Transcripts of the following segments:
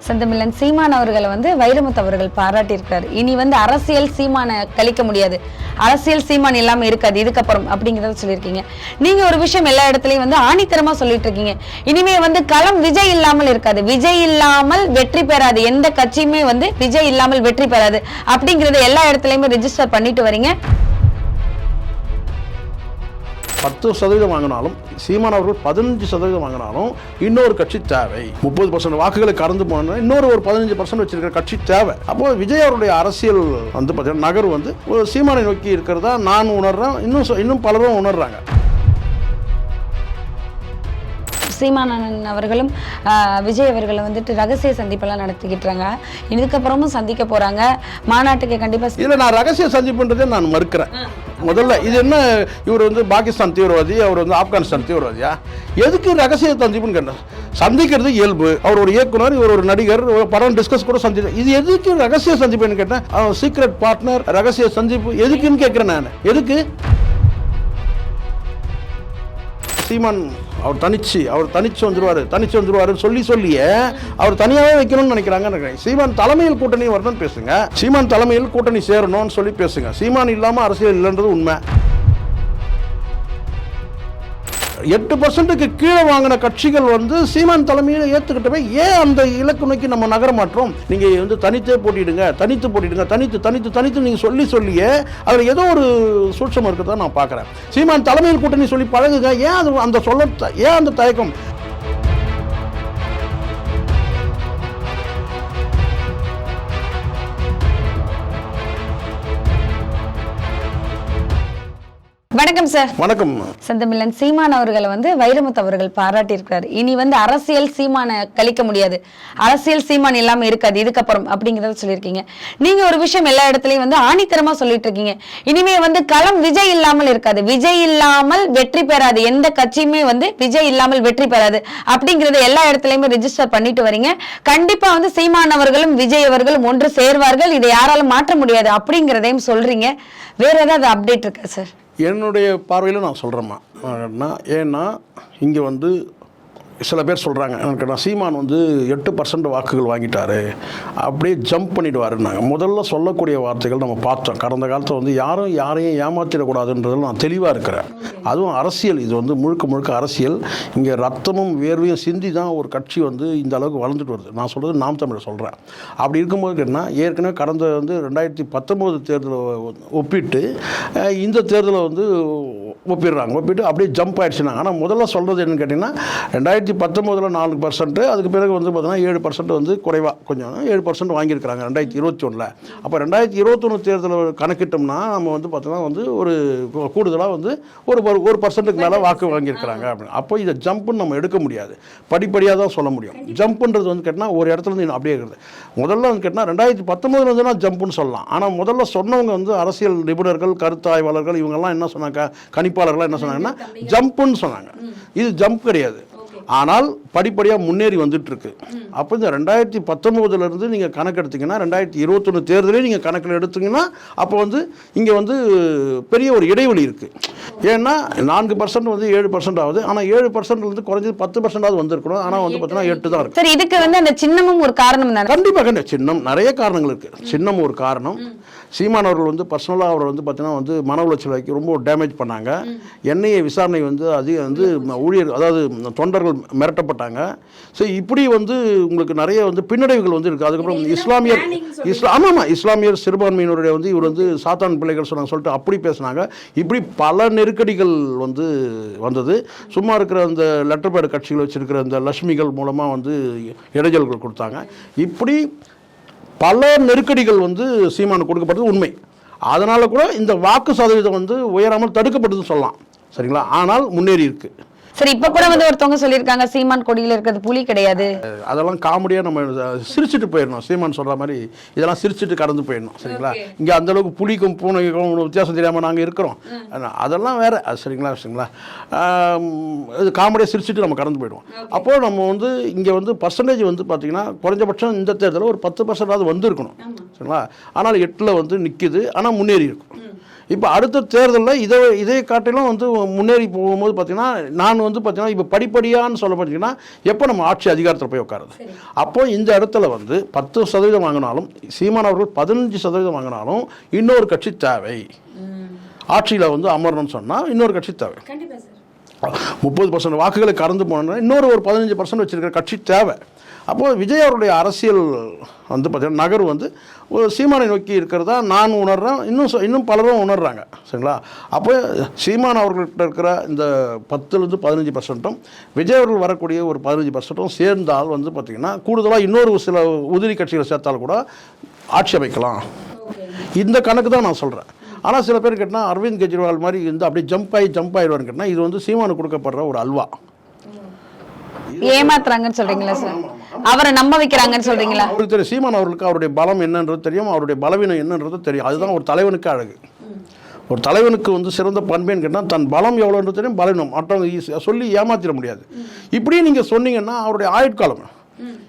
செந்தமிழன் சீமான் அவர்களை வைரமுத்து அவர்கள் பாராட்டியிருக்காரு. இனி அரசியல் சீமானை கழிக்க முடியாது, அரசியல் சீமான் இல்லாம இருக்காது இதுக்கப்புறம் அப்படிங்கிறத சொல்லியிருக்கீங்க. நீங்க ஒரு விஷயம் எல்லா இடத்துலயும் ஆணித்தரமா சொல்லிட்டு இருக்கீங்க. இனிமே களம் விஜய் இல்லாமல் இருக்காது, விஜய் இல்லாமல் வெற்றி பெறாது, எந்த கட்சியுமே விஜய் இல்லாமல் வெற்றி பெறாது அப்படிங்கறத எல்லா இடத்துலயுமே ரெஜிஸ்டர் பண்ணிட்டு வரீங்க. 10% வாங்கினாலும் சீமான் அவர்கள் 15% வாங்கினாலும் இன்னொரு கட்சி தேவை. 30% வாக்குகளை கடந்து போனா இன்னொரு ஒரு 15% வச்சிருக்கிற கட்சி தேவை. அப்போ விஜய் அவருடைய அரசியல் பார்த்தீங்கன்னா நகர் சீமானை நோக்கி இருக்கிறதா நான் உணர்றேன், இன்னும் பலரும் உணர்றாங்க. சீமானன் அவர்களும் விஜய் அவர்களை ரகசிய சந்திப்பெல்லாம் நடத்திக்கிட்டுறாங்க. இதுக்கப்புறமும் சந்திக்க போறாங்க. மாநாட்டுக்கு கண்டிப்பா இல்ல, நான் ரகசிய சந்திப்புன்றதை நான் மறுக்கிறேன். முதல்ல இது என்ன, இவர் பாகிஸ்தான் தீவிரவாதி, அவர் ஆப்கானிஸ்தான் தீவிரவாதியா? எதுக்கு ரகசிய சந்திப்புன்னு கேட்டேன். சந்திக்கிறது இயல்பு. அவர் ஒரு இயக்குனர், இவர் ஒரு நடிகர், படம் டிஸ்கஸ் கூட சந்திச்சு, இது எதுக்கு ரகசிய சந்திப்புன்னு கேட்டேன். சீக்ரெட் பார்ட்னர், ரகசிய சந்திப்பு எதுக்குன்னு கேட்கிறேன் நான். எதுக்கு சீமான் அவர் தனிச்சு வந்துருவாரு சொல்லியே அவர் தனியாகவே வைக்கணும்னு நினைக்கிறாங்க. சீமான் தலைமையில் கூட்டணி வரணும்னு பேசுங்க, சீமான் தலைமையில் கூட்டணி சேரணும்னு சொல்லி பேசுங்க. சீமான் இல்லாம அரசியல் இல்லைன்றது உண்மை. 8%க்கு கீழே வாங்கின கட்சிகள் சீமான் தலைமையில் ஏற்றுக்கிட்டவே ஏன் அந்த இலக்கு நோக்கி நம்ம நகர மாற்றோம்? நீங்க தனித்து போட்டிடுங்க, தனித்து நீங்க சொல்லியே அதில் ஏதோ ஒரு சூட்சம் இருக்குதான் நான் பார்க்குறேன். சீமான் தலைமையில் கூட்டணி சொல்லி பழகுங்க. ஏன் அது ஏன் அந்த தயக்கம்? வணக்கம் சார். வணக்கம். செந்தமிழன் சீமான் அவர்களை வைரமுத்து அவர்கள் பாராட்டியிருக்காரு. இனி அரசியல் சீமானை கழிக்க முடியாது, அரசியல் சீமான் இல்லாம இருக்காது இதுக்கப்புறம் அப்படிங்கறத சொல்லியிருக்கீங்க. நீங்க ஒரு விஷயம் எல்லா இடத்துலயும் ஆணித்தரமா சொல்லிட்டு இருக்கீங்க. இனிமே களம் விஜய் இல்லாமல் இருக்காது, விஜய் இல்லாமல் வெற்றி பெறாது, எந்த கட்சியுமே விஜய் இல்லாமல் வெற்றி பெறாது அப்படிங்கறத எல்லா இடத்துலயுமே ரெஜிஸ்டர் பண்ணிட்டு வரீங்க. கண்டிப்பா சீமான் அவர்களும் விஜய் அவர்களும் ஒன்று சேர்வார்கள், இதை யாராலும் மாற்ற முடியாது அப்படிங்கறதையும் சொல்றீங்க. வேற ஏதாவது அப்டேட் இருக்கா சார்? என்னுடைய பார்வையில் நான் சொல்கிறேம்மா. ஏன்னா இங்கே சில பேர் சொல்கிறாங்க, எனக்கு சீமான் 8% வாக்குகள் வாங்கிட்டாரு, அப்படியே ஜம்ப் பண்ணிடுவாருன்னாங்க. முதல்ல சொல்லக்கூடிய வார்த்தைகள் நம்ம பார்த்தோம். கடந்த காலத்தில் யாரையும் ஏமாற்றிடக்கூடாதுன்றதில் நான் தெளிவாக இருக்கிறேன். அதுவும் அரசியல், இது முழுக்க அரசியல். இங்கே ரத்தமும் வேர்வையும் சிந்தி தான் ஒரு கட்சி இந்த அளவுக்கு வளர்ந்துட்டு வருது. நான் சொல்கிறது நாம் தமிழர் சொல்கிறேன். அப்படி இருக்கும்போது கேட்டால் ஏற்கனவே கடந்த 2019 தேர்தலை ஒப்பிட்டு இந்த தேர்தலை ஒப்பிட்டு அப்படியே ஜம்ப் ஆயிடுச்சுனாங்க. ஆனால் முதல்ல சொல்கிறது என்னன்னு கேட்டிங்கன்னா 2019 4%, அதுக்கு பிறகு பார்த்தீங்கன்னா 7% குறைவாக கொஞ்சம் 7% வாங்கியிருக்கிறாங்க 2021. அப்போ 2021 தேர்தலை கணக்கிட்டோம்னா நம்ம பார்த்தோம்னா ஒரு கூடுதலாக ஒரு 1%க்கு மேலே வாக்கு வாங்கியிருக்கிறாங்க அப்படின்னு. அப்போ இதை ஜம்ப்புன்னு நம்ம எடுக்க முடியாது, படிப்படியாக தான் சொல்ல முடியும். ஜம்ப்புன்றது கேட்டால் ஒரு இடத்துல அப்படியே இருக்கிறது. முதல்ல கேட்டால் 2019 ஜம்ப்புன்னு சொல்லலாம். ஆனால் முதல்ல சொன்னவங்க அரசியல் நிபுணர்கள், கருத்தாய்வாளர்கள், இவங்கெல்லாம் என்ன சொன்னாங்க, கணிப்பாளர்கள்லாம் என்ன சொன்னாங்கன்னா ஜம்ப்புன்னு சொன்னாங்க. இது ஜம்ப் கிடையாது, ஆனால் படிப்படியாக முன்னேறி வந்துட்டு இருக்கு. அப்போ இந்த 2019 நீங்கள் கணக்கு எடுத்தீங்கன்னா 2021 தேர்தலையும் நீங்கள் கணக்கில் எடுத்தீங்கன்னா அப்போ இங்கே பெரிய ஒரு இடைவெளி இருக்குது. ஏன்னா 4% 7% ஆகுது. ஆனால் 7% குறைஞ்சது 10% வந்திருக்கணும். ஆனால் பார்த்தீங்கன்னா 8 தான் இருக்கு. சரி, இதுக்கு அந்த சின்னமும் ஒரு காரணம் தான். கண்டிப்பாக சின்னம் நிறைய காரணங்கள் இருக்குது. சின்னம் ஒரு காரணம். சீமான் அவர்கள் பர்சனலாக அவர் பார்த்தீங்கன்னா மன உளைச்சலுக்கு ரொம்ப டேமேஜ் பண்ணாங்க. என்ஐஏ விசாரணை அதிக ஊழியர், அதாவது தொண்டர்கள் மிரட்டப்பட்டாங்க. ஸோ இப்படி உங்களுக்கு நிறைய பின்னடைவுகள் இருக்குது. அதுக்கப்புறம் இஸ்லாமியர் சிறுபான்மையினருடைய இவர் சாத்தான் பிள்ளைகள் சொன்னாங்க சொல்லிட்டு அப்படி பேசினாங்க. இப்படி பல நெருக்கடிகள் வந்தது. சும்மா இருக்கிற அந்த லெட்டர் பேட் கட்சிகள் வச்சிருக்கிற அந்த லட்சுமிகள் மூலமாக இடைஞ்சல்கள் கொடுத்தாங்க. இப்படி பல நெருக்கடிகள் சீமானுக்கு கொடுக்கப்பட்டது உண்மை. அதனால கூட இந்த வாக்கு சதவீதம் உயராமல் தடுக்கப்பட்டதுன்னு சொல்லலாம். சரிங்களா? ஆனால் முன்னேறி இருக்கு. சரி, இப்ப கூட ஒருத்தவங்க சொல்லியிருக்காங்க சீமான் கொடியில் இருக்கிறது புலி கிடையாது. அதெல்லாம் காமெடியா நம்ம சிரிச்சுட்டு போயிடணும். சீமான் சொல்ற மாதிரி இதெல்லாம் சிரிச்சுட்டு கடந்து போயிடணும். சரிங்களா? இங்க அந்த அளவுக்கு புலிக்கும் பூனைக்கும் வித்தியாசம் தெரியாம நாங்க இருக்கிறோம், அதெல்லாம் வேற. சரிங்களா? இது காமெடியா சிரிச்சுட்டு நம்ம கடந்து போயிடுவோம். அப்போ நம்ம இங்க பர்சன்டேஜ் பாத்தீங்கன்னா குறைஞ்சபட்சம் இந்த தேர்தலில் ஒரு 10% வந்திருக்கணும். சரிங்களா? ஆனால் 8ல் நிக்குது. ஆனால் முன்னேறி இருக்கும். இப்போ அடுத்த தேர்தலில் இதே காட்டிலும் வந்து முன்னேறி போகும்போது பார்த்தீங்கன்னா நான் வந்து பார்த்தீங்கன்னா இப்போ படிப்படியான்னு சொல்ல பார்த்தீங்கன்னா எப்போ நம்ம ஆட்சி அதிகாரத்தில் போய் உட்காருது. அப்போ இந்த இடத்துல வந்து 10% வாங்கினாலும் சீமான் அவர்கள் 15% வாங்கினாலும் இன்னொரு கட்சி தேவை. ஆட்சியில் வந்து அமரணும்னு சொன்னால் இன்னொரு கட்சி தேவை. 30% வாக்குகளை கடந்து போனோம்னா இன்னொரு ஒரு 15% வச்சிருக்கிற கட்சி தேவை. அப்போது விஜய் அவருடைய அரசியல் வந்து பார்த்தீங்கன்னா நகர் வந்து ஒரு சீமானை நோக்கி இருக்கிறதா நான் உணர்றேன், இன்னும் பலரும் உணர்றாங்க. சரிங்களா? அப்போ சீமான் அவர்கள்ட்ட இருக்கிற இந்த 10லேருந்து 15%ம் விஜய் அவர்கள் வரக்கூடிய ஒரு 15%ம் சேர்ந்தால் வந்து பார்த்திங்கன்னா கூடுதலாக இன்னொரு சில உதிரி கட்சிகளை சேர்த்தால் கூட ஆட்சி அமைக்கலாம். இந்த கணக்கு தான் நான் சொல்கிறேன். ஆனால் சில பேர் கேட்டால் அரவிந்த் கெஜ்ரிவால் மாதிரி இருந்து அப்படியே ஜம்ப் ஆகிடுவார்னு கேட்டால் இது வந்து சீமானுக்கு கொடுக்கப்படுற ஒரு அல்வா. ஏமாத்துறாங்கன்னு சொல்றீங்களா சார்? அவரை நம்ப வைக்கிறாங்கன்னு சொல்றீங்களா? அவருக்கு தெரியும் சீமான் அவர்களுக்கு அவருடைய பலம் என்னன்றது தெரியும், அவருடைய பலவீனம் என்னன்றது தெரியும். அதுதான் ஒரு தலைவனுக்கு அழகு. ஒரு தலைவனுக்கு வந்து சிறந்த பண்பேன்னு கேட்டால் தன் பலம் எவ்வளோன்றது தெரியும், பலவீனம் மற்றவங்க சொல்லி ஏமாத்திட முடியாது. இப்படியே நீங்கள் சொன்னீங்கன்னா அவருடைய ஆயுட்காலம்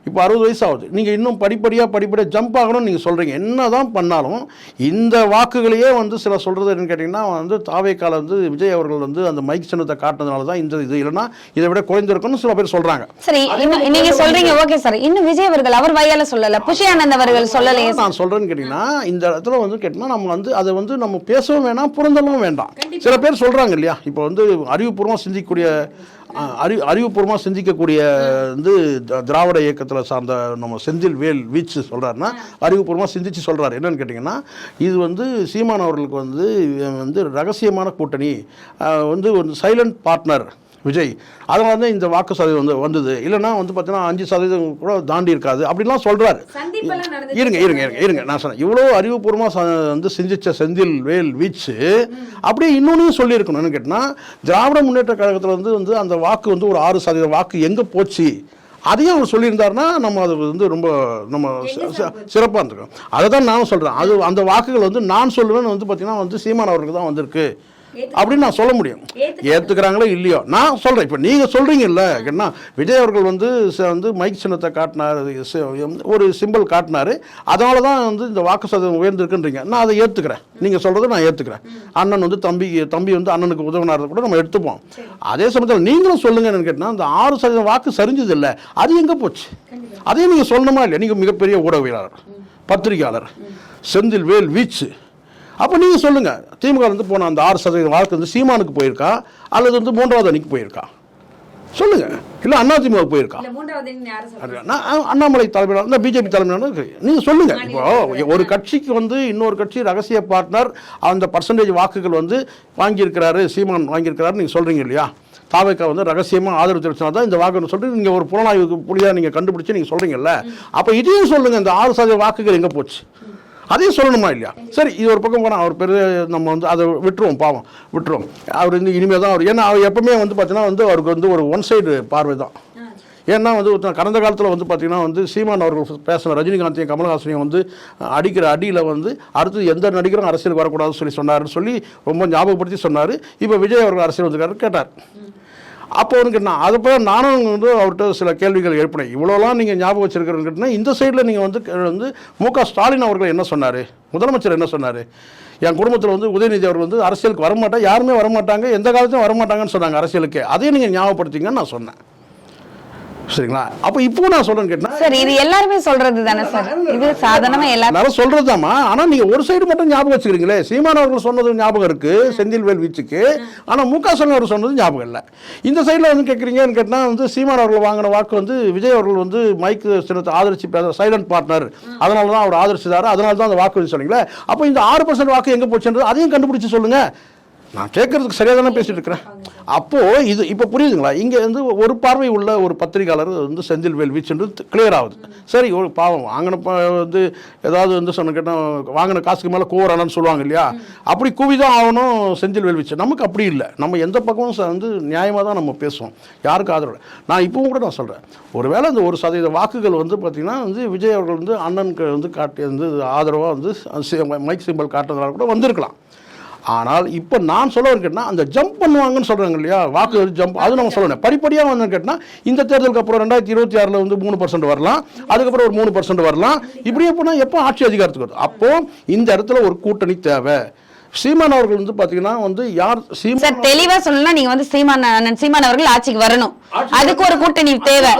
இப்போ 60 வயசு ஆகுது. நீங்கள் இன்னும் படிப்படியாக ஜம்ப் ஆகணும்னு நீங்கள் சொல்கிறீங்க. என்ன தான் பண்ணாலும் இந்த வாக்குகளையே வந்து சில சொல்கிறது என்னன்னு கேட்டிங்கன்னா வந்து தாவேக்கால வந்து விஜய் அவர்கள் வந்து அந்த மைக் சின்னத்தை காட்டினதுனால தான் இந்த இது இல்லைன்னா இதை விட குறைந்திருக்குன்னு சில பேர் சொல்கிறாங்க. சரி, நீங்கள் சொல்கிறீங்க, ஓகே சார். இன்னும் விஜய் அவர்கள் அவர் வாயால் சொல்லலை, புஷி ஆனந்த் அவர்கள் சொல்லலையே. நான் சொல்கிறேன்னு கேட்டிங்கன்னா இந்த இடத்துல வந்து கேட்டிங்கன்னா நம்ம வந்து அதை வந்து நம்ம பேசவும் வேண்டாம், புரிந்தலும் வேண்டாம். சில பேர் சொல்கிறாங்க இல்லையா, இப்போ வந்து அறிவுபூர்வமாக சிந்திக்கக்கூடிய வந்து திராவிட இயக்கத்தில் சார்ந்த நம்ம செந்தில் வேல் வீச்சு சொல்கிறாருன்னா அறிவுபூர்வமாக சிந்திச்சு சொல்கிறார். என்னன்னு கேட்டிங்கன்னா இது வந்து சீமான் அவர்களுக்கு வந்து ரகசியமான கூட்டணி, வந்து ஒரு சைலண்ட் பார்ட்னர் விஜய், அதனால தான் இந்த வாக்கு சதவீதம் வந்தது. இல்லைன்னா வந்து பார்த்தீங்கன்னா 5% கூட தாண்டி இருக்காது அப்படிலாம் சொல்கிறாரு. இருங்க நான் சொன்னேன், இவ்வளோ அறிவுபூர்வமாக வந்து சிந்திச்ச செந்தில் வேல் வீச்சு அப்படியே இன்னொன்னையும் சொல்லியிருக்கணும். என்னன்னு கேட்டால் திராவிட முன்னேற்ற கழகத்தில் வந்து அந்த வாக்கு வந்து ஒரு 6% வாக்கு எங்கே போச்சு அதையும் அவர் சொல்லியிருந்தாருன்னா நம்ம அது வந்து ரொம்ப நம்ம சிறப்பாக இருந்திருக்கோம். அதை தான் நானும் சொல்கிறேன். அந்த வாக்குகள் வந்து நான் சொல்லுவேன்னு வந்து பார்த்தீங்கன்னா வந்து சீமான் அவருக்கு தான் வந்திருக்கு அப்படின்னு நான் சொல்ல முடியும். ஏற்றுக்கிறாங்களோ இல்லையோ நான் சொல்கிறேன். இப்போ நீங்கள் சொல்கிறீங்கல்ல என்ன விஜய் அவர்கள் வந்து மைக் சின்னத்தை காட்டினார், ஒரு சிம்பிள் காட்டினார், அதனால தான் வந்து இந்த வாக்கு சதவீதம் உயர்ந்திருக்குன்றீங்க. நான் அதை ஏற்றுக்கிறேன். நீங்கள் சொல்கிறத நான் ஏற்றுக்கிறேன். அண்ணன் வந்து தம்பி வந்து அண்ணனுக்கு உதவினாரதை கூட நம்ம எடுத்துப்போம். அதே சமயத்தில் நீங்களும் சொல்லுங்கன்னு கேட்டால் அந்த 6% வாக்கு சரிஞ்சது இல்லை, அது எங்கே போச்சு அதையும் நீங்கள் சொல்லணுமா இல்லையா? நீங்கள் மிகப்பெரிய ஊடகவியலாளர், பத்திரிகையாளர், செந்தில் வேல் வீச்சு. அப்போ நீங்கள் சொல்லுங்கள், திமுக வந்து போன அந்த 6% வாக்கு வந்து சீமானுக்கு போயிருக்கா அல்லது வந்து 3வது அணிக்கு போயிருக்கா சொல்லுங்கள். இல்லை அதிமுக போயிருக்கா, அண்ணாமலை தலைமையிலான இந்த பிஜேபி தலைமையிலான நீங்கள் சொல்லுங்கள். இப்போ ஒரு கட்சிக்கு வந்து இன்னொரு கட்சி ரகசிய பார்ட்னர் அந்த பர்சன்டேஜ் வாக்குகள் வந்து வாங்கியிருக்கிறாரு, சீமான் வாங்கியிருக்கிறாரு நீங்கள் சொல்கிறீங்க இல்லையா? தாவேக்கா வந்து ரகசியமாக ஆதரவு தெரிவிச்சா தான் இந்த வாக்குன்னு சொல்லிட்டு நீங்கள் ஒரு புலனாய்வுக்கு புள்ளியாக நீங்கள் கண்டுபிடிச்சி நீங்கள் சொல்கிறீங்கல்ல. அப்போ இதையும் சொல்லுங்கள், இந்த 6% வாக்குகள் எங்கே போச்சு அதையும் சொல்லணுமா இல்லையா? சரி, இது ஒரு பக்கம் போனால் அவர் பெரிய நம்ம வந்து அதை விட்டுருவோம், பாவம் விட்டுருவோம். அவர் வந்து இனிமேல் தான் அவர், ஏன்னா அவர் எப்பவுமே வந்து பார்த்தீங்கன்னா வந்து அவருக்கு வந்து ஒரு ஒன் சைடு பார்வை தான். ஏன்னா வந்து கடந்த காலத்தில் வந்து பார்த்திங்கன்னா வந்து சீமான் அவர்கள் பேசின ரஜினிகாந்தையும் கமல்ஹாசனையும் வந்து அடிக்கிற அடியில் வந்து அடுத்து எந்த நடிகரும் அரசியலுக்கு வரக்கூடாதுன்னு சொன்னார்னு சொல்லி ரொம்ப ஞாபகப்படுத்தி சொன்னார். இப்போ விஜய் அவர்கள் அரசியல் வந்துருக்காரு கேட்டார். அப்போ வந்து நான் அதை போய் நானும் வந்து அவர்கிட்ட சில கேள்விகள் எழுப்பினேன். இவ்வளோலாம் நீங்கள் ஞாபகம் வச்சிருக்கிறேன்னு கேட்டிங்கன்னா இந்த சைடில் நீங்கள் வந்து மு.க. ஸ்டாலின் அவர்கள் என்ன சொன்னார், முதலமைச்சர் என்ன சொன்னார்? என் குடும்பத்தில் வந்து உதயநிதி அவர்கள் வந்து அரசியலுக்கு வரமாட்டேன், யாருமே வரமாட்டாங்க, எந்த காலத்தையும் வரமாட்டாங்கன்னு சொன்னாங்க அரசியலுக்கு. அதையும் நீங்கள் ஞாபகப்படுத்திங்கன்னு நான் சொன்னேன். சரிங்களா? அப்போ இப்போ நான் சொல்றேன்னு கேட்டா சார், இது எல்லாருமே சொல்றது தானே சார், இது சாதாரணமா எல்லாரும் சொல்றதுதாமா. ஆனா நீங்க ஒரு சைடு மட்டும் ஞாபகம் வச்சுக்கிறீங்களே. சீமான் அவர்கள் சொன்னது ஞாபகம் இருக்கு செந்தில் வேல் வீச்சுக்கு, ஆனா மு.க. ஸ்டாலின் அவர் சொன்னது ஞாபகம் இல்லை. இந்த சைடில் வந்து கேட்குறீங்கன்னு கேட்டால் வந்து சீமான் அவர்கள் வாங்கின வாக்கு வந்து விஜய் அவர்கள் வந்து மைக் சின்னத்தை ஆதரிச்சு சைலண்ட் பார்ட்னர், அதனால தான் அவர் ஆதரிச்சுதாரு, அதனால தான் அந்த வாக்கு சொன்னீங்களே. அப்போ இந்த 6% வாக்கு எங்கே போச்சுன்றது அதையும் கண்டுபிடிச்சு சொல்லுங்க. நான் கேட்கறதுக்கு சரியாக தானே பேசிட்டு இருக்கிறேன். அப்போது இது இப்போ புரியுதுங்களா? இங்கே வந்து ஒரு பார்வை உள்ள ஒரு பத்திரிகையாளர் வந்து செந்தில் வேல் வீச்சுன்றது கிளியர் ஆகுது. சரி, ஒரு பாவம் வாங்கின வந்து ஏதாவது வந்து சொன்ன கேட்டால் வாங்கின காசுக்கு மேலே கூவரானு சொல்லுவாங்க இல்லையா? அப்படி கூவிதான் ஆகணும் செந்தில் வேல் வீச்சு. நமக்கு அப்படி இல்லை. நம்ம எந்த பக்கமும் வந்து நியாயமாக தான் நம்ம பேசுவோம், யாருக்கு ஆதரவு. நான் இப்பவும் கூட நான் சொல்கிறேன், ஒருவேளை இந்த 1% வாக்குகள் வந்து பார்த்திங்கன்னா வந்து விஜய் அவர்கள் வந்து அண்ணனுக்கு வந்து காட்டி வந்து ஆதரவாக வந்து மைக் சிம்பல் காட்டுறதுனால கூட வந்திருக்கலாம். ஆனால் இப்போ நான் சொல்ல கேட்டால் அந்த ஜம்ப் பண்ணுவாங்கன்னு சொல்கிறாங்க இல்லையா, வாக்கு ஜம்ப், அது நம்ம சொல்லணும். படிப்படியாக வந்து கேட்டால் இந்த தேர்தலுக்கு அப்புறம் 2026 வந்து 3% வரலாம், அதுக்கப்புறம் ஒரு 3% வரலாம். இப்படியே போனால் எப்போ ஆட்சி அதிகாரத்துக்கு வருது? அப்போது இந்த இடத்துல ஒரு கூட்டணி தேவை. சீமான் அவர்கள் வந்து பாத்தீங்கன்னா வந்து யார் சார் தெளிவா சொல்லணும்னா நீங்க வந்து சீமான் அவர்கள் ஆட்சிக்கு வரணும், அதுக்கு ஒரு கூட்டணி தேவை.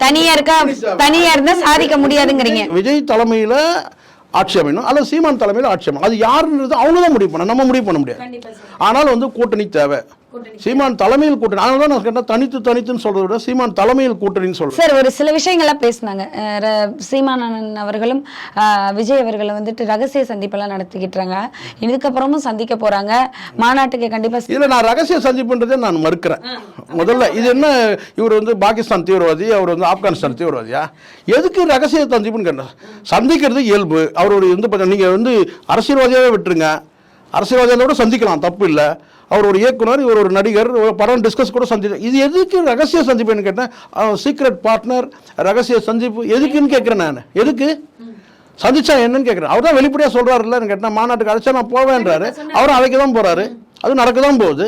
தனியா இருந்தா சாதிக்க முடியாதுங்கிறீங்க. விஜய் தலைமையில ஆட்சி அமையணும் அல்லது சீமான் தலைமையில ஆட்சி அமையணும், அது யாருன்றது அவங்க தான் முடிவு பண்ண, நம்ம முடிவு பண்ண முடியாது. ஆனால் வந்து கூட்டணி தேவை. சீமான் தலைமையில் கூட்டணி, அதனால தான் நான் கேட்டேன் தனித்துன்னு சொல்றதை விட சீமான் தலைமையில் கூட்டணின்னு சொல்றேன். சார் ஒரு சில விஷயங்கள்லாம் பேசினாங்க. சீமானன் அவர்களும் விஜய் அவர்களை வந்துட்டு ரகசிய சந்திப்பெல்லாம் நடத்திக்கிட்டாங்க, இதுக்கப்புறமும் சந்திக்க போறாங்க மாநாட்டுக்கு கண்டிப்பா. இதுல நான் ரகசிய சந்திப்புன்றதை நான் மறுக்கிறேன். முதல்ல இது என்ன, இவர் வந்து பாகிஸ்தான் தீவிரவாதி, அவர் வந்து ஆப்கானிஸ்தான் தீவிரவாதியா, எதுக்கு ரகசிய சந்திப்புன்னு கேட்டேன். சந்திக்கிறது இயல்பு. அவருடைய வந்து நீங்க வந்து அரசியல்வாதியாவே விட்டுருங்க, அரசியல்வாதியோட சந்திக்கலாம், தப்பு இல்லை. அவர் ஒரு இயக்குனர், இவர் ஒரு நடிகர், ஒரு படம் டிஸ்கஸ் கூட சந்திச்சு, இது எதுக்கு ரகசிய சந்திப்புன்னு கேட்டேன். சீக்ரெட் பார்ட்னர், ரகசிய சந்திப்பு எதுக்குன்னு கேட்குறேன் நான். எதுக்கு சந்திச்சா என்னன்னு கேட்குறேன். அவர் தான் வெளிப்படையாக சொல்கிறாருல்லன்னு கேட்டேன். மாநாட்டுக்கு அழைச்சா நான் போவேன்றாரு, அவரும் அழைக்க தான் போகிறாரு, அது நடக்க தான் போகுது.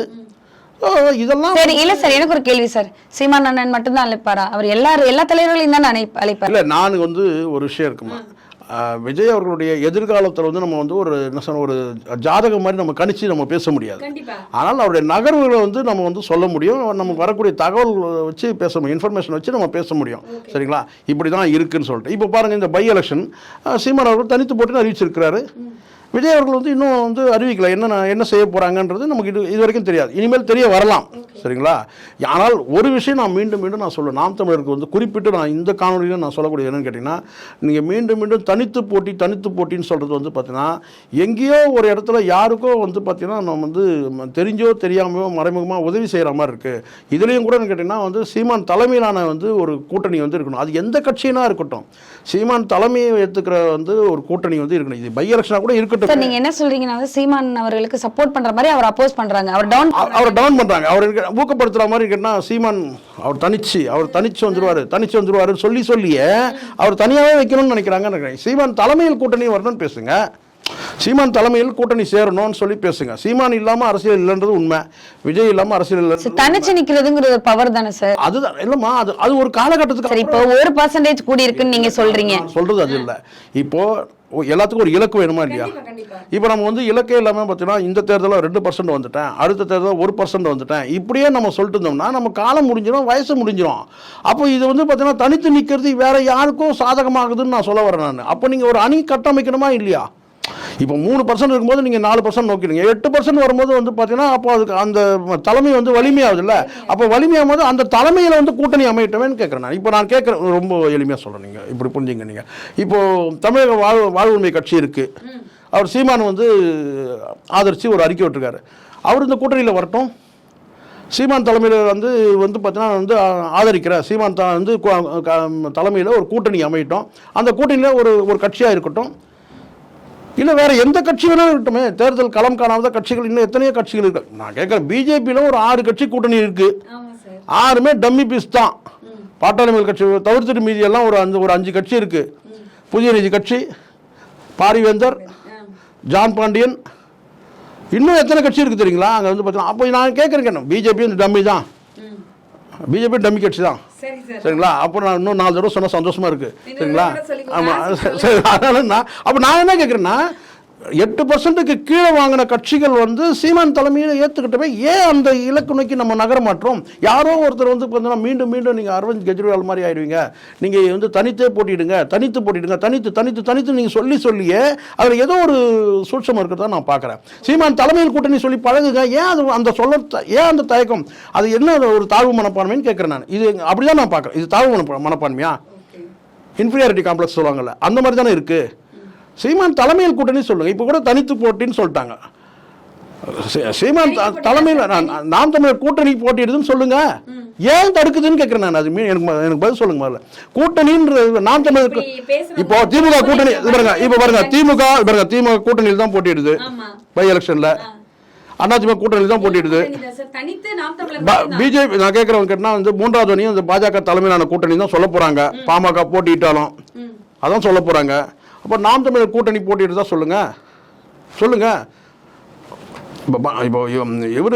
இதெல்லாம் சரி. இல்ல சார், எனக்கு ஒரு கேள்வி சார், சீமான் அண்ணன் மட்டும்தான் அழைப்பாரா? அவர் எல்லா தலைவர்களையும் தான் அழைப்பார்? இல்லை, நான் வந்து ஒரு விஷயம் இருக்குமா, விஜய் அவர்களுடைய எதிர்காலத்தில் வந்து நம்ம வந்து ஒரு ஜாதகம் மாதிரி நம்ம கணிச்சு நம்ம பேச முடியாது. ஆனால் அவருடைய நகர்வுகளை வந்து நம்ம வந்து சொல்ல முடியும், நமக்கு வரக்கூடிய தகவல் வச்சு பேச முடியும், இன்ஃபர்மேஷன் வச்சு நம்ம பேச முடியும். சரிங்களா? இப்படி தான் இருக்குன்னு சொல்லிட்டு இப்போ பாருங்கள், இந்த பை எலெக்ஷன் சீமான் அவர்கள் தனித்து போட்டுன்னு அறிவிச்சிருக்கிறாரு. விஜய் அவர்கள் வந்து இன்னும் வந்து அறிவிக்கல என்ன செய்ய போகிறாங்கன்றது நமக்கு இது வரைக்கும் தெரியாது, இனிமேல் தெரிய வரலாம். சரிங்களா? ஆனால் ஒரு விஷயம் நான் மீண்டும் நான் சொல்லுவேன், நாம் தமிழருக்கு வந்து குறிப்பிட்டு நான் இந்த காணொலியில் நான் சொல்லக்கூடிய என்னன்னு கேட்டிங்கன்னா, நீங்கள் மீண்டும் தனித்து போட்டின்னு சொல்கிறது வந்து பார்த்தீங்கன்னா, எங்கேயோ ஒரு இடத்துல யாருக்கோ வந்து பார்த்தீங்கன்னா நம்ம வந்து தெரிஞ்சோ தெரியாமையோ மறைமுகமாக உதவி செய்கிற மாதிரி இருக்குது. இதுலேயும் கூட கேட்டிங்கன்னா வந்து சீமான் தலைமையிலான வந்து ஒரு கூட்டணி வந்து இருக்கணும், அது எந்த கட்சியினா இருக்கட்டும், சீமான் தலைமையை ஏற்றுக்கிற வந்து ஒரு கூட்டணி வந்து இருக்கணும். இது பை எலெக்ஷனாக கூட இருக்கட்டும். நீங்க என்ன சொல்றீங்கன்னா, சீமான் அவர்களுக்கு சப்போர்ட் பண்ற மாதிரி அவர் அப்போஸ் பண்றாங்க, அவர் டவுன் பண்றாங்க, அவர் ஊக்கப்படுத்துற மாதிரி கேட்டா சீமான் அவர் தனிச்சு வந்துருவாரு சொல்லியே அவர் தனியாவே வைக்கணும்னு நினைக்கிறாங்க. சீமான் தலைமையில் கூட்டணி வரணும்னு பேசுங்க, சீமான் தலைமையில் கூட்டணி சேரணும்னு சொல்லி பேசுங்க. சீமான் இல்லாம அரசியல் இல்லைன்றது உண்மை, விஜய் இல்லாம அரசியல் இல்லை. தனிச்சு நிக்கிறதுங்கிற ஒரு பவர் தானே சார்? அதுதான் இல்லம்மா, அது ஒரு காலகட்டத்துக்கு இப்போ 1% கூடி இருக்குன்னு நீங்க சொல்றீங்க. சொல்றது அது இல்லை. இப்போ எல்லாத்துக்கும் ஒரு இலக்கு வேணுமா இல்லையா? இப்போ நம்ம வந்து இலக்கே இல்லாமல் பார்த்தீங்கன்னா இந்த தேர்தலில் 2% வந்துட்டேன், அடுத்த தேர்தலில் 1% வந்துட்டேன், இப்படியே நம்ம சொல்லிட்டு இருந்தோம்னா நம்ம காலம் முடிஞ்சிடும், வயசு முடிஞ்சிடும். அப்போ இது வந்து பார்த்தீங்கன்னா தனித்து நிற்கிறது வேற யாருக்கும் சாதகமாகுதுன்னு நான் சொல்ல வரேன் நான். அப்போ நீங்கள் ஒரு அணி கட்டமைக்கணுமா இல்லையா? இப்போ 3% இருக்கும்போது நீங்கள் 4% நோக்கிடுங்க, 8% வரும்போது வந்து பார்த்தீங்கன்னா அப்போ அதுக்கு அந்த தலைமை வந்து வலிமையாகுது இல்லை? அப்போ வலிமையாகும் போது அந்த தலைமையில் வந்து கூட்டணி அமையட்டவேன்னு கேட்குறேன் நான். இப்போ நான் கேட்குறேன், ரொம்ப எளிமையாக சொல்கிறேன், நீங்கள் இப்படி புரிஞ்சுங்க. நீங்கள் இப்போது தமிழக வாழ்வுரிமை கட்சி இருக்குது, அவர் சீமான் வந்து ஆதரித்து ஒரு அறிக்கை விட்டுருக்காரு, அவர் இந்த கூட்டணியில் வரட்டும், சீமான் தலைமையில் வந்து பார்த்தீங்கன்னா வந்து ஆதரிக்கிற சீமான் வந்து தலைமையில் ஒரு கூட்டணி அமையட்டும், அந்த கூட்டணியில் ஒரு கட்சியாக இருக்கட்டும், இல்லை வேற எந்த கட்சி வேணாலும் இருக்கட்டுமே. தேர்தல் களம் காணாத கட்சிகள் இன்னும் எத்தனையோ கட்சிகள் இருக்கு. நான் கேட்குறேன், பிஜேபியில் ஒரு 6 கட்சி கூட்டணி இருக்கு, 6மே டம்மி பீஸ் தான். பாட்டாளி கட்சி தவிர்த்துட்டு மீதி எல்லாம் ஒரு 5 கட்சி இருக்கு. புதிய நீதி கட்சி, பாரிவேந்தர், ஜான் பாண்டியன், இன்னும் எத்தனை கட்சி இருக்கு தெரியுங்களா? அங்கே வந்து பார்த்தீங்கன்னா அப்போ நான் கேட்குறேன், பிஜேபி இந்த டம்மி தான், பிஜேபி டம்மி கட்சி தான். சரிங்களா? அப்போ நான் இன்னும் 4 தடவை சொன்னால் சந்தோஷமா இருக்கு. சரிங்களா? ஆமாம், சரி. அதனால அப்போ நான் என்ன கேட்குறேன்னா, 8%க்கு கீழே வாங்கின கட்சிகள் வந்து சீமான் தலைமையில் ஏற்றுக்கிட்டவே ஏன் அந்த இலக்கு நோக்கி நம்ம நகர மாற்றோம்? யாரோ ஒருத்தர் வந்து பார்த்தீங்கன்னா மீண்டும் நீங்கள் அரவிந்த் கெஜ்ரிவால் மாதிரி ஆயிடுவீங்க, நீங்கள் வந்து தனித்து போட்டிடுங்க, தனித்து நீங்கள் சொல்லியே அதில் ஏதோ ஒரு சூட்சம் இருக்கிறதா நான் பார்க்குறேன். சீமான் தலைமையில் கூட்டணி சொல்லி பழகுங்க, ஏன் அது ஏன் அந்த தயக்கம்? அது என்ன ஒரு தாழ்வு மனப்பான்மைன்னு கேட்குறேன் நான். இது அப்படிதான் நான் பார்க்குறேன். இது தாழ்வு மனப்பான்மையா, இன்ஃபீரியாரிட்டி காம்ப்ளெக்ஸ் சொல்லுவாங்கல்ல, அந்த மாதிரி தானே இருக்குது. சீமான் தலைமையில் கூட்டணி சொல்லுங்க, இப்போ கூட தனித்து போட்டின்னு சொல்லிட்டாங்க. சீமான் தலைமையில் நாம் தமிழர் கூட்டணி போட்டிடுதுன்னு சொல்லுங்க, ஏன் தடுக்குதுன்னு கேட்கிறேன் நான். அது எனக்கு பதில் சொல்லுங்க. முதல்ல கூட்டணின்ற நாம் தமிழர், இப்போ திமுக கூட்டணி பாருங்க, திமுக கூட்டணியில் தான் போட்டிடுது பை எலெக்ஷன்ல, அதிமுக கூட்டணியில் தான் போட்டிடுது. பிஜேபி நான் கேட்கறவங்க கேட்டா வந்து 3வது அணியும் இந்த பாஜக தலைமையிலான கூட்டணி தான் சொல்ல போறாங்க. பாமக போட்டிட்டாலும் அதான் சொல்ல போறாங்க. அப்போ நாம் தமிழர் கூட்டணி போட்டிட்டு தான் சொல்லுங்க. இப்போ இவர்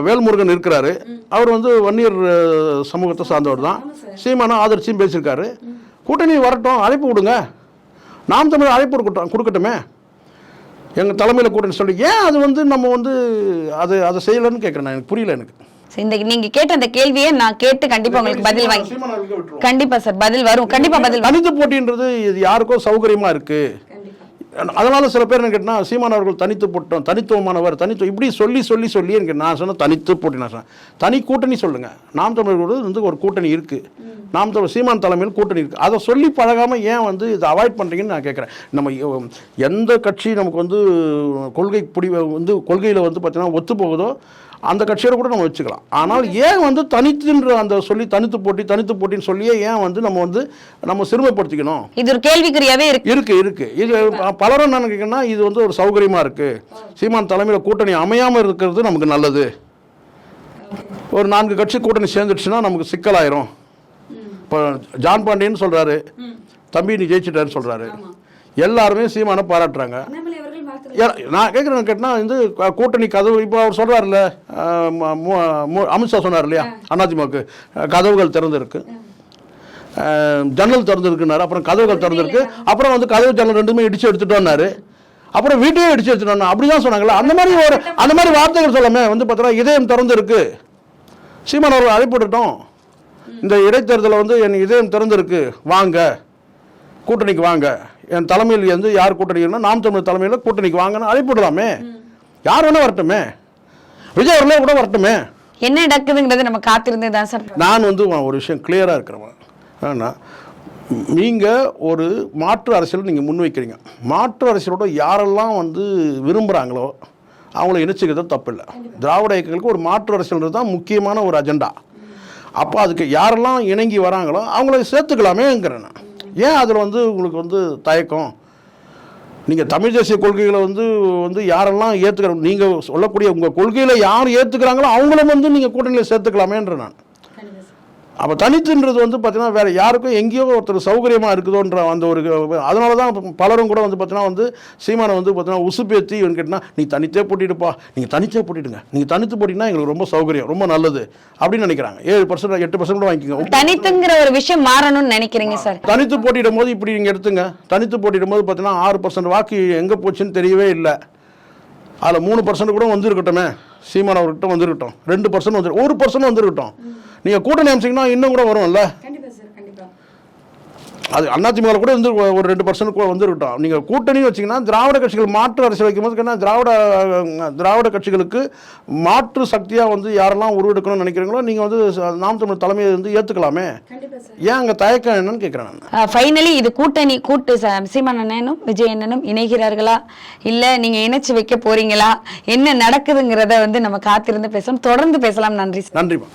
வேல்முருகன் இருக்கிறாரு, அவர் வந்து வன்னியர் சமூகத்தை சார்ந்தவர் தான், சீமானா ஆதரிச்சும் பேசியிருக்காரு. கூட்டணி வரட்டும், அழைப்பு கொடுங்க, நாம் தமிழர் அழைப்பு கொடுக்கட்டுமே. எங்கள் தலைமையில் கூட்டணி சொல்லி ஏன் அது வந்து நம்ம வந்து அதை செய்யலைன்னு கேட்குறேன். எனக்கு புரியல. எனக்கு இந்த நீங்க கேட்ட அந்த கேள்வியை நான் கேட்டு கண்டிப்பா உங்களுக்கு பதில் வாங்கி கண்டிப்பா சார் பதில் வரும். கண்டிப்பா பதில் தனித்து போட்டின்றது இது யாருக்கோ சௌகரியமா இருக்கு. அதனால சில பேர் என்ன கேட்டா சீமான் அவர்கள் தனித்து போட்டோம், தனித்துவமானவர், இப்படி சொல்லி எனக்கு நான் சொன்ன தனித்து போட்டி. நான் சொன்னேன் தனி கூட்டணி சொல்லுங்க. நாம் தமிழர்களோடு வந்து ஒரு கூட்டணி இருக்கு. நாம் தமிழ் சீமான் தலைமையில் கூட்டணி இருக்கு. அதை சொல்லி பழகாம ஏன் வந்து இதை அவாய்ட் பண்றீங்கன்னு நான் கேட்குறேன். நம்ம எந்த கட்சி நமக்கு வந்து கொள்கையில் வந்து பார்த்தீங்கன்னா ஒத்து போகுதோ அந்த கட்சியோட கூட நம்ம வச்சுக்கலாம். ஆனால் ஏன் வந்து தனித்துன்ற அந்த சொல்லி தனித்து போட்டின்னு சொல்லியே ஏன் வந்து நம்ம சிறுமைப்படுத்திக்கணும்? இது ஒரு கேள்விக்குறியாவே இருக்கு. இது பலரும் என்ன நினைக்கிறேன்னா இது வந்து ஒரு சௌகரியமா இருக்கு. சீமான் தலைமையில் கூட்டணி அமையாமல் இருக்கிறது நமக்கு நல்லது. ஒரு 4 கட்சி கூட்டணி சேர்ந்துடுச்சுன்னா நமக்கு சிக்கலாயிரும். இப்போ ஜான் பாண்டியன் சொல்றாரு, தம்பி நீ ஜெயிச்சிட்டாருன்னு சொல்றாரு. எல்லாருமே சீமானை பாராட்டுறாங்க. நான் கேட்டால் இந்த கூட்டணி கதவு இப்போ அவர் சொல்கிறார்ல, அமித்ஷா சொன்னார் இல்லையா, அதிமுக கதவுகள் திறந்துருக்கு, ஜன்னல் திறந்துருக்குனாரு. அப்புறம் கதவுகள் திறந்துருக்கு, அப்புறம் வந்து கதவு ஜன்னல் ரெண்டுமே இடிச்சு எடுத்துட்டோன்னாரு, அப்புறம் வீட்டையே இடிச்சு எடுத்துட்டோம். அப்படிதான் சொன்னாங்களா? அந்த மாதிரி வார்த்தைகள் சொல்லாமே வந்து பார்த்தா இதயம் திறந்துருக்கு. சீமான் அவர்கள் அழைப்புட்டோம், இந்த இடைத்தேர்தலில் வந்து என் இதயம் திறந்துருக்கு, வாங்க கூட்டணிக்கு வாங்க, என் தலைமையில் வந்து யார் கூட்டணிக்குன்னா நாம் தமிழ் தலைமையில் கூட்டணிக்கு வாங்கன்னு அழைப்பிடலாமே. யார் வேணா வரட்டுமே, விஜய் அவர்களே கூட வரட்டுமே. என்ன நடக்குதுங்கிறது நம்ம காத்திருந்தே தான் சார். நான் வந்து ஒரு விஷயம் கிளியராக இருக்கிறவன். ஆனால் நீங்கள் ஒரு மாற்று அரசியல் நீங்கள் முன்வைக்கிறீங்க. மாற்று அரசியலோட யாரெல்லாம் வந்து விரும்புகிறாங்களோ அவங்கள இணைச்சிக்கிறது தப்பு இல்லை. திராவிட இயக்கங்களுக்கு ஒரு மாற்று அரசியல்ன்றது தான் முக்கியமான ஒரு அஜெண்டா. அப்போ அதுக்கு யாரெல்லாம் இணங்கி வராங்களோ அவங்கள சேர்த்துக்கலாமேங்கிறேன் நான். ஏன் அதில் வந்து உங்களுக்கு வந்து தயக்கம்? நீங்கள் தமிழ் தேசிய கொள்கைகளை வந்து யாரெல்லாம் ஏற்றுக்கிறோம், நீங்கள் சொல்லக்கூடிய உங்கள் கொள்கையில் யார் ஏற்றுக்கிறாங்களோ அவங்கள வந்து நீங்கள் கூட்டணியில் சேர்த்துக்கலாமேன்ற நான். அப்போ தனித்துன்றது வந்து பார்த்தீங்கன்னா வேறு யாருக்கும் எங்கேயோ ஒருத்தர் சௌகரியமாக இருக்குதோன்ற அந்த ஒரு அதனால தான் பலரும் கூட வந்து பார்த்தீங்கன்னா வந்து சீமானை வந்து பார்த்தீங்கன்னா உசுப்பேற்றி கேட்டால் நீ தனித்தே போட்டிடுப்பா, நீங்கள் தனித்தே போட்டிடுங்க, நீங்கள் தனித்து போட்டிங்கன்னா எங்களுக்கு ரொம்ப சௌகரியம், ரொம்ப நல்லது அப்படின்னு நினைக்கிறாங்க. 7% 8% கூட வாங்கிக்கோங்க. தனித்துங்கிற ஒரு விஷயம் மாறணும்னு நினைக்கிறீங்க சார். தனித்து போட்டிடும் போது இப்படி நீங்கள் எடுத்துங்க. தனித்து போட்டிடும் போது பார்த்தீங்கன்னா 6% வாக்கு எங்கே போச்சுன்னு தெரியவே இல்லை. அதில் 3% கூட வந்துருக்கட்டுமே, சீமான் அவர்கிட்ட வந்துருக்கட்டும், 2% வந்து 1% வந்துருக்கட்டும். நீங்கள் கூட்டணி அமைச்சிங்கன்னா இன்னும் கூட வரும்ல. அது அதிமுக கூட வந்து ஒரு 2% கூட வந்துருக்கட்டும். நீங்கள் கூட்டணி வச்சிங்கன்னா திராவிட கட்சிகள் மாற்று அரசியல் வைக்கும்போது திராவிட கட்சிகளுக்கு மாற்று சக்தியாக வந்து யாரெல்லாம் உருவெடுக்கணும்னு நினைக்கிறீங்களோ நீங்கள் வந்து நாம் தமிழ் தலைமையை வந்து ஏற்றுக்கலாமே. ஏன் அங்கே தயக்கம் என்னன்னு கேட்குறேன் நான். ஃபைனலி இது கூட்டு சீமான் அண்ணனும் விஜய் அண்ணனும் இணைகிறார்களா இல்லை நீங்கள் இணைச்சு வைக்க போறீங்களா, என்ன நடக்குதுங்கிறத வந்து நம்ம காத்திருந்து பேசலாம், தொடர்ந்து பேசலாம். நன்றி. நன்றிமா.